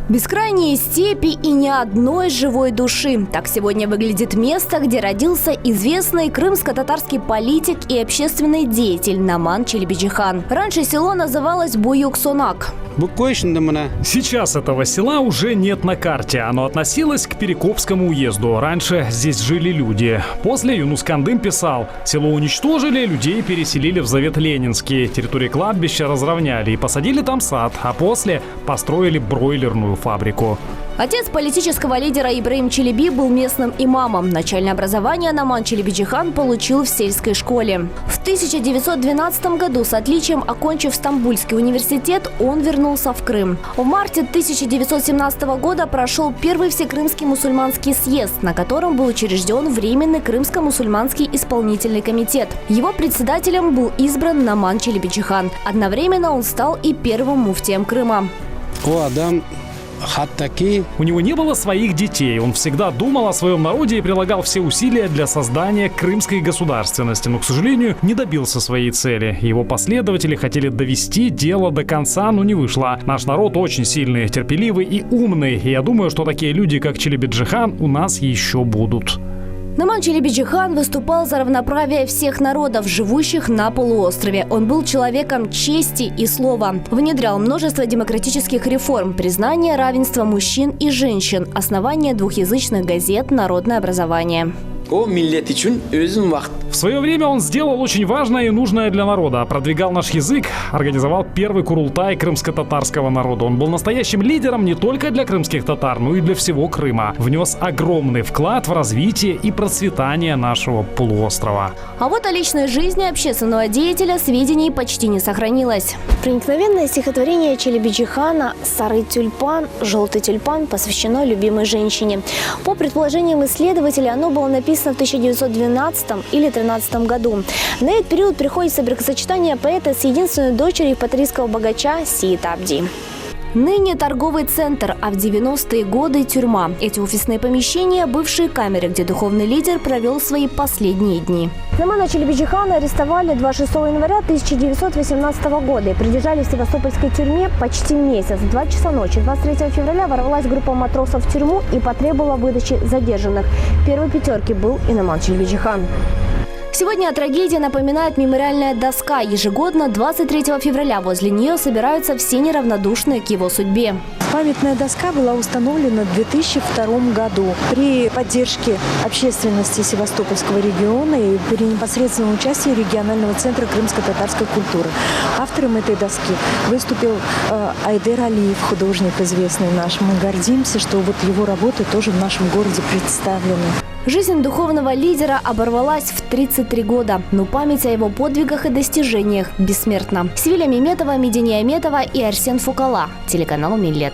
Бескрайние степи и ни одной живой души. Так сегодня выглядит место, где родился известный крымско-татарский политик и общественный деятель Номан Челебиджихан. Раньше село называлось Буюк-Сонак. Сейчас этого села уже нет на карте. Оно относилось к Перекопскому уезду. Раньше здесь жили люди. После Юнус Кандым писал: село уничтожили, людей переселили в Завет Ленинский. Территорию кладбища разровняли и посадили там сад. А после построили бройлерную фабрику. Отец политического лидера Ибраим Челеби был местным имамом. Начальное образование Номан Челебиджихан получил в сельской школе. В 1912 году с отличием окончив Стамбульский университет, он вернулся в Крым. В марте 1917 года прошел первый Всекрымский мусульманский съезд, на котором был учрежден Временный Крымско-мусульманский исполнительный комитет. Его председателем был избран Номан Челебиджихан. Одновременно он стал и первым муфтием Крыма. У него не было своих детей. Он всегда думал о своем народе и прилагал все усилия для создания крымской государственности, но, к сожалению, не добился своей цели. Его последователи хотели довести дело до конца, но не вышло. Наш народ очень сильный, терпеливый и умный. И я думаю, что такие люди, как Челебиджихан, у нас еще будут. Номан Челебиджихан выступал за равноправие всех народов, живущих на полуострове. Он был человеком чести и слова. Внедрял множество демократических реформ, признание равенства мужчин и женщин, основание двухязычных газет, народное образование. В свое время он сделал очень важное и нужное для народа. Продвигал наш язык, организовал первый курултай крымско-татарского народа. Он был настоящим лидером не только для крымских татар, но и для всего Крыма. Внес огромный вклад в развитие и процветание нашего полуострова. А вот о личной жизни общественного деятеля сведений почти не сохранилось. Проникновенное стихотворение Челебиджихана «Сарый тюльпан, желтый тюльпан» посвящено любимой женщине. По предположениям исследователей, оно было написано в 1912 или 1913 году. На этот период приходится бракосочетание поэта с единственной дочерью патриарского богача Сиит Абди. Ныне торговый центр, а в 90-е годы тюрьма. Эти офисные помещения – бывшие камеры, где духовный лидер провел свои последние дни. Номана Челебиджихана арестовали 26 января 1918 года и придержали в Севастопольской тюрьме почти месяц. В 2 часа ночи 23 февраля ворвалась группа матросов в тюрьму и потребовала выдачи задержанных. В первой пятерке был и Номан Челебиджихан. Сегодня о трагедии напоминает мемориальная доска. Ежегодно 23 февраля возле нее собираются все неравнодушные к его судьбе. Памятная доска была установлена в 2002 году при поддержке общественности Севастопольского региона и при непосредственном участии регионального центра крымско-татарской культуры. Автором этой доски выступил Айдер Алиев, художник известный наш. Мы гордимся, что вот его работы тоже в нашем городе представлены. Жизнь духовного лидера оборвалась в 33 года, но память о его подвигах и достижениях бессмертна. Севиля Меметова, Мединия Аметова и Арсен Фукала. Телеканал Миллет.